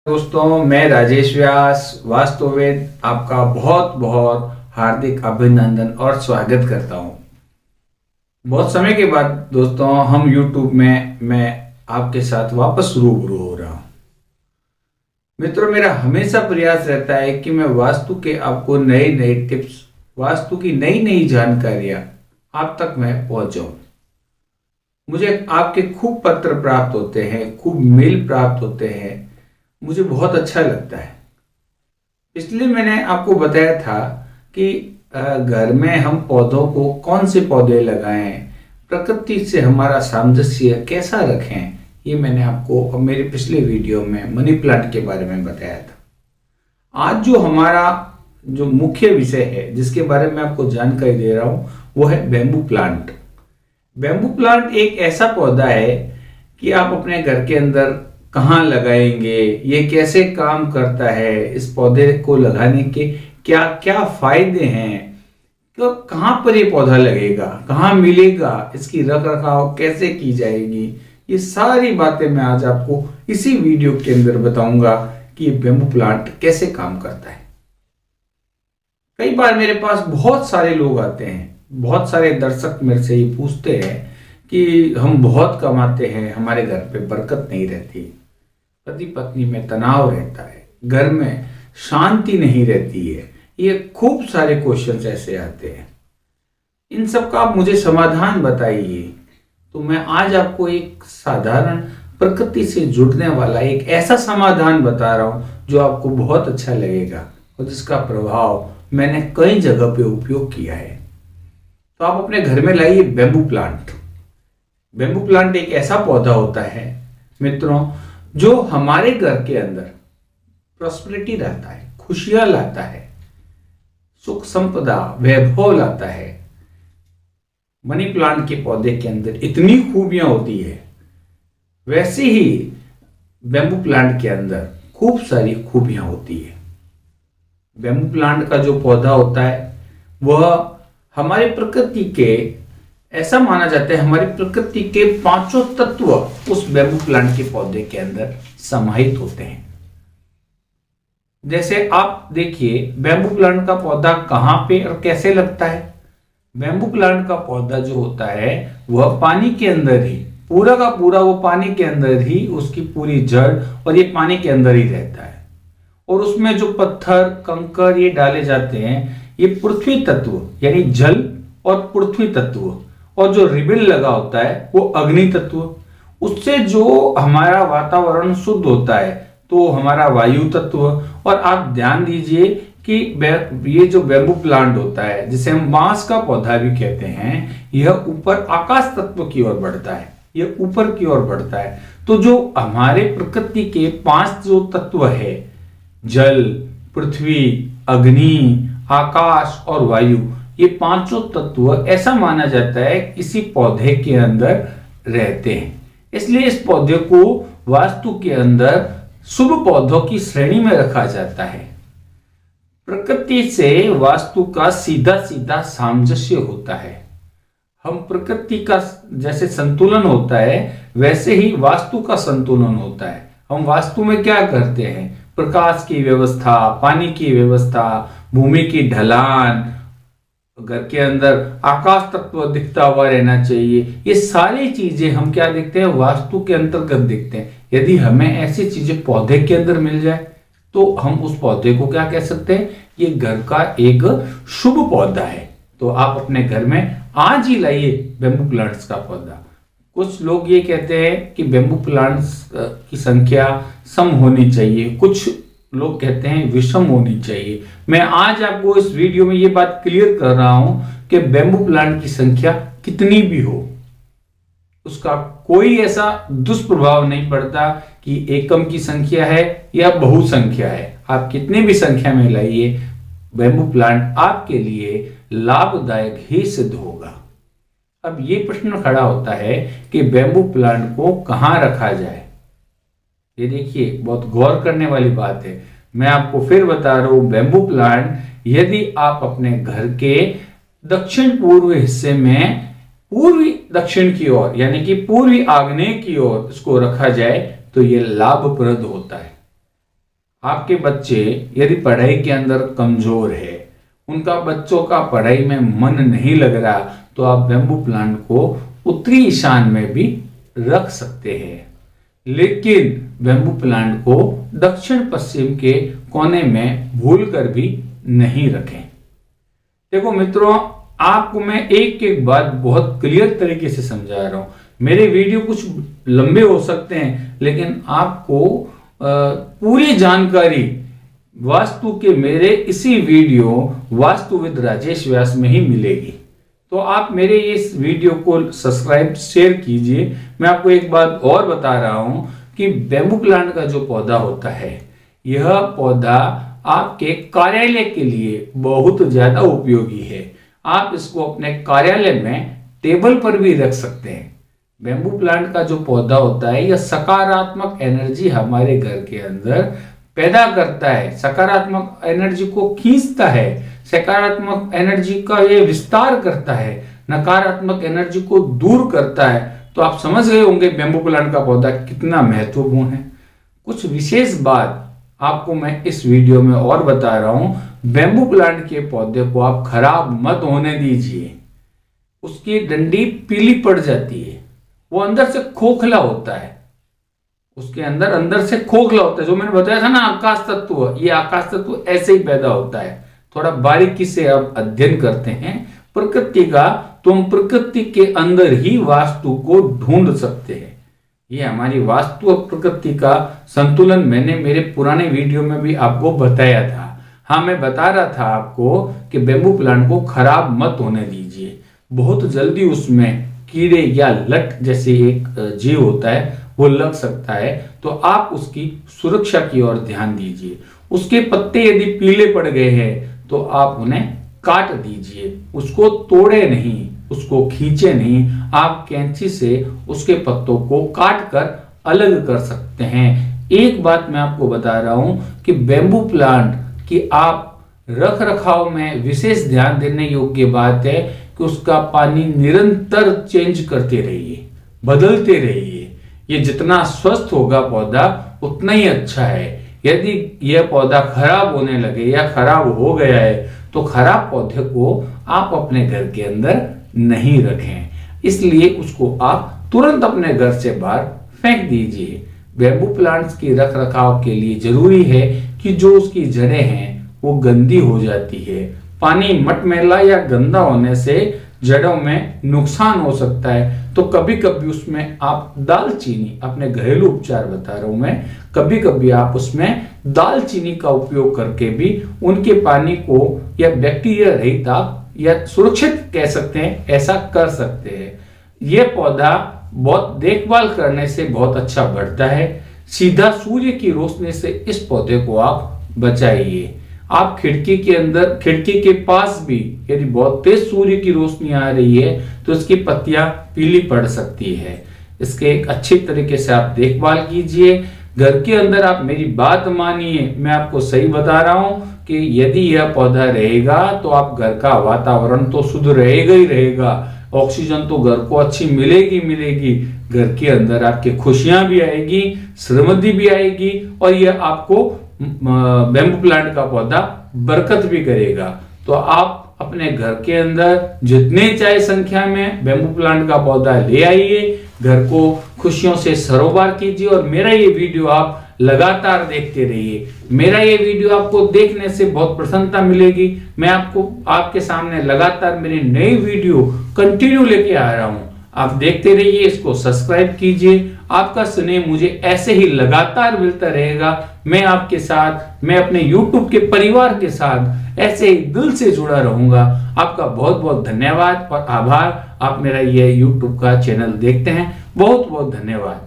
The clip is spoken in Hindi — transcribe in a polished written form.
दोस्तों, मैं राजेश व्यास वास्तुवेद आपका बहुत बहुत हार्दिक अभिनंदन और स्वागत करता हूं। बहुत समय के बाद दोस्तों हम YouTube में मैं आपके साथ वापस रूबरू हो रहा हूं। मित्रों, मेरा हमेशा प्रयास रहता है कि मैं वास्तु के आपको नए नए टिप्स, वास्तु की नई नई जानकारियां आप तक मैं पहुंचाऊं। मुझे आपके खूब पत्र प्राप्त होते हैं, खूब मेल प्राप्त होते हैं, मुझे बहुत अच्छा लगता है। इसलिए मैंने आपको बताया था कि घर में हम पौधों को कौन से पौधे लगाएं, प्रकृति से हमारा सामंजस्य कैसा रखें, ये मैंने आपको मेरे पिछले वीडियो में मनी प्लांट के बारे में बताया था। आज जो हमारा जो मुख्य विषय है, जिसके बारे में आपको जानकारी दे रहा हूं, वो है बेम्बू प्लांट। बेम्बू प्लांट एक ऐसा पौधा है कि आप अपने घर के अंदर कहाँ लगाएंगे, ये कैसे काम करता है, इस पौधे को लगाने के क्या क्या फायदे हैं, तो कहाँ पर ये पौधा लगेगा, कहाँ मिलेगा, इसकी रख रखाव कैसे की जाएगी, ये सारी बातें मैं आज आपको इसी वीडियो के अंदर बताऊंगा कि ये बेम्बू प्लांट कैसे काम करता है। कई बार मेरे पास बहुत सारे लोग आते हैं, बहुत सारे दर्शक मेरे से ये पूछते हैं कि हम बहुत कमाते हैं, हमारे घर पे बरकत नहीं रहती, पति पत्नी में तनाव रहता है, घर में शांति नहीं रहती है। ये खूब सारे क्वेश्चंस ऐसे आते हैं। इन सब का आप मुझे समाधान बताइए। तो मैं आज आपको एक साधारण प्रकृति से जुड़ने वाला एक ऐसा समाधान बता रहा हूं जो आपको बहुत अच्छा लगेगा और जिसका प्रभाव मैंने कई जगह पे उपयोग किया है। तो आप अपने घर में लाइए बेम्बू प्लांट। बेम्बू प्लांट एक ऐसा पौधा होता है मित्रों, जो हमारे घर के अंदर प्रॉस्पेरिटी लाता है, खुशियां लाता है, सुख संपदा वैभव लाता है। मनी प्लांट के पौधे के अंदर इतनी खूबियां होती है, वैसे ही बेम्बू प्लांट के अंदर खूब सारी खूबियां होती है। बेम्बू प्लांट का जो पौधा होता है वह हमारी प्रकृति के, ऐसा माना जाता है हमारी प्रकृति के पांचों तत्व उस बेम्बू प्लांट के पौधे के अंदर समाहित होते हैं। जैसे आप देखिए बेम्बू प्लांट का पौधा कहां पे और कैसे लगता है। बेम्बू प्लांट का पौधा जो होता है वह पानी के अंदर ही, पूरा का पूरा वो पानी के अंदर ही, उसकी पूरी जड़ और ये पानी के अंदर ही रहता है। और उसमें जो पत्थर कंकर ये डाले जाते हैं, ये पृथ्वी तत्व यानी जल और पृथ्वी तत्व, और जो रिबन लगा होता है वो अग्नि तत्व। उससे जो हमारा वातावरण शुद्ध होता है तो हमारा वायु तत्व। और आप ध्यान दीजिए कि ये जो बेम्बू प्लांट होता है, जिसे हम बांस का पौधा भी कहते हैं, यह ऊपर आकाश तत्व की ओर बढ़ता है, यह ऊपर की ओर बढ़ता है। तो जो हमारे प्रकृति के पांच जो तत्व है, जल, पृथ्वी, अग्नि, आकाश और वायु, ये पांचों तत्व ऐसा माना जाता है किसी पौधे के अंदर रहते हैं। इसलिए इस पौधे को वास्तु के अंदर शुभ पौधों की श्रेणी में रखा जाता है। प्रकृति से वास्तु का सीधा सीधा सामंजस्य होता है। हम प्रकृति का जैसे संतुलन होता है, वैसे ही वास्तु का संतुलन होता है। हम वास्तु में क्या करते हैं, प्रकाश की व्यवस्था, पानी की व्यवस्था, भूमि की ढलान, घर के अंदर आकाश तत्व दिखता हुआ रहना चाहिए। ये सारी चीजें हम क्या देखते हैं, वास्तु के अंतर्गत देखते हैं। यदि हमें ऐसी चीजें पौधे के अंदर मिल जाए तो हम उस पौधे को क्या कह सकते हैं, ये घर का एक शुभ पौधा है। तो आप अपने घर में आज ही लाइए बेम्बू प्लांट्स का पौधा। कुछ लोग ये कहते हैं कि बेम्बू प्लांट्स की संख्या सम होनी चाहिए, कुछ लोग कहते हैं विषम होनी चाहिए। मैं आज आपको इस वीडियो में ये बात क्लियर कर रहा हूं कि बेम्बू प्लांट की संख्या कितनी भी हो, उसका कोई ऐसा दुष्प्रभाव नहीं पड़ता कि एकम की संख्या है या बहुसंख्या है। आप कितने भी संख्या में लाइए, बेम्बू प्लांट आपके लिए लाभदायक ही सिद्ध होगा। अब ये प्रश्न खड़ा होता है कि बेम्बू प्लांट को कहां रखा जाए। ये देखिए बहुत गौर करने वाली बात है। मैं आपको फिर बता रहा हूं, बेम्बू प्लांट यदि आप अपने घर के दक्षिण पूर्व हिस्से में पूर्वी दक्षिण की ओर यानी कि पूर्वी आग्नेय की ओर इसको रखा जाए तो यह लाभप्रद होता है। आपके बच्चे यदि पढ़ाई के अंदर कमजोर है, उनका बच्चों का पढ़ाई में मन नहीं लग रहा, तो आप बेम्बू प्लांट को उत्तरी ईशान में भी रख सकते हैं। लेकिन बेम्बू प्लांट को दक्षिण पश्चिम के कोने में भूलकर भी नहीं रखें। देखो मित्रों, आपको मैं एक एक बात बहुत क्लियर तरीके से समझा रहा हूं। मेरे वीडियो कुछ लंबे हो सकते हैं, लेकिन आपको पूरी जानकारी वास्तु के मेरे इसी वीडियो वास्तु विद राजेश व्यास में ही मिलेगी। तो आप मेरे इस वीडियो को सब्सक्राइब शेयर कीजिए। मैं आपको एक बात और बता रहा हूं कि बेम्बू प्लांट का जो पौधा होता है, यह पौधा आपके कार्यालय के लिए बहुत ज्यादा उपयोगी है। आप इसको अपने कार्यालय में टेबल पर भी रख सकते हैं। बेम्बू प्लांट का जो पौधा होता है, यह सकारात्मक एनर्जी हमारे घर के अंदर पैदा करता है, सकारात्मक एनर्जी को खींचता है, सकारात्मक एनर्जी का ये विस्तार करता है, नकारात्मक एनर्जी को दूर करता है। तो आप समझ गए होंगे बेम्बू प्लांट का पौधा कितना महत्वपूर्ण है। कुछ विशेष बात आपको मैं इस वीडियो में और बता रहा हूं। बेम्बू प्लांट के पौधे को आप खराब मत होने दीजिए। उसकी डंडी पीली पड़ जाती है, वो अंदर से खोखला होता है, उसके अंदर से खोखला होता है। जो मैंने बताया था ना, आकाश तत्व, ये आकाश तत्व ऐसे ही पैदा होता है। थोड़ा बारीकी से आप अध्ययन करते हैं प्रकृति का, तो हम प्रकृति के अंदर ही वास्तु को ढूंढ सकते हैं। ये हमारी वास्तु और प्रकृति का संतुलन मैंने मेरे पुराने वीडियो में भी आपको बताया था। हाँ, मैं बता रहा था आपको कि बेम्बू प्लांट को खराब मत होने दीजिए। बहुत जल्दी उसमें कीड़े या लट जैसे एक जीव होता है, वो लग सकता है, तो आप उसकी सुरक्षा की ओर ध्यान दीजिए। उसके पत्ते यदि पीले पड़ गए हैं तो आप उन्हें काट दीजिए, उसको तोड़े नहीं, उसको खींचे नहीं। आप कैंची से उसके पत्तों को काट कर अलग कर सकते हैं। एक बात मैं आपको बता रहा हूं कि बेम्बू प्लांट की आप रख रखाव में विशेष ध्यान देने योग्य बात है कि उसका पानी निरंतर चेंज करते रहिए, बदलते रहिए। ये जितना स्वस्थ होगा पौधा उतना ही अच्छा है। यदि यह पौधा खराब होने लगे या खराब हो गया है, तो खराब पौधे को आप अपने घर के अंदर नहीं रखें, इसलिए उसको आप तुरंत अपने घर से बाहर फेंक दीजिए। बेम्बू प्लांट्स की रख रखाव के लिए जरूरी है कि जो उसकी जड़ें हैं वो गंदी हो जाती है। पानी मटमैला या गंदा होने से जड़ों में नुकसान हो सकता है, तो कभी कभी उसमें आप दालचीनी, अपने घरेलू उपचार बता रहा हूं मैं, कभी कभी आप उसमें दालचीनी का उपयोग करके भी उनके पानी को या बैक्टीरिया रहित आप या सुरक्षित कह सकते हैं, ऐसा कर सकते हैं। यह पौधा बहुत देखभाल करने से बहुत अच्छा बढ़ता है। सीधा सूर्य की रोशनी से इस पौधे को आप बचाइए। आप खिड़की के अंदर, खिड़की के पास भी यदि बहुत तेज सूर्य की रोशनी आ रही है तो इसकी पत्तियां पीली पड़ सकती है। इसके एक अच्छी तरीके से आप देखभाल कीजिए। घर के अंदर आप मेरी बात मानिए, मैं आपको सही बता रहा हूं कि यदि यह पौधा रहेगा तो आप घर का वातावरण तो शुद्ध रहेगा ही रहेगा, ऑक्सीजन तो घर को अच्छी मिलेगी मिलेगी, घर के अंदर आपके खुशियां भी आएगी, समृद्धि भी आएगी, और यह आपको बेम्बू प्लांट का पौधा बरकत भी करेगा। तो आप अपने घर के अंदर जितने चाहे संख्या में बेम्बू प्लांट का पौधा ले आइए, घर को खुशियों से सरोबार कीजिए, और मेरा ये वीडियो आप लगातार देखते रहिए। मेरा ये वीडियो आपको देखने से बहुत प्रसन्नता मिलेगी। मैं आपको आपके सामने लगातार मेरी नई वीडियो कंटिन्यू लेके आ रहा हूं। आप देखते रहिए, इसको सब्सक्राइब कीजिए। आपका स्नेह मुझे ऐसे ही लगातार मिलता रहेगा। मैं आपके साथ, मैं अपने YouTube के परिवार के साथ ऐसे ही दिल से जुड़ा रहूंगा। आपका बहुत बहुत धन्यवाद और आभार। आप मेरा ये YouTube का चैनल देखते हैं, बहुत बहुत धन्यवाद।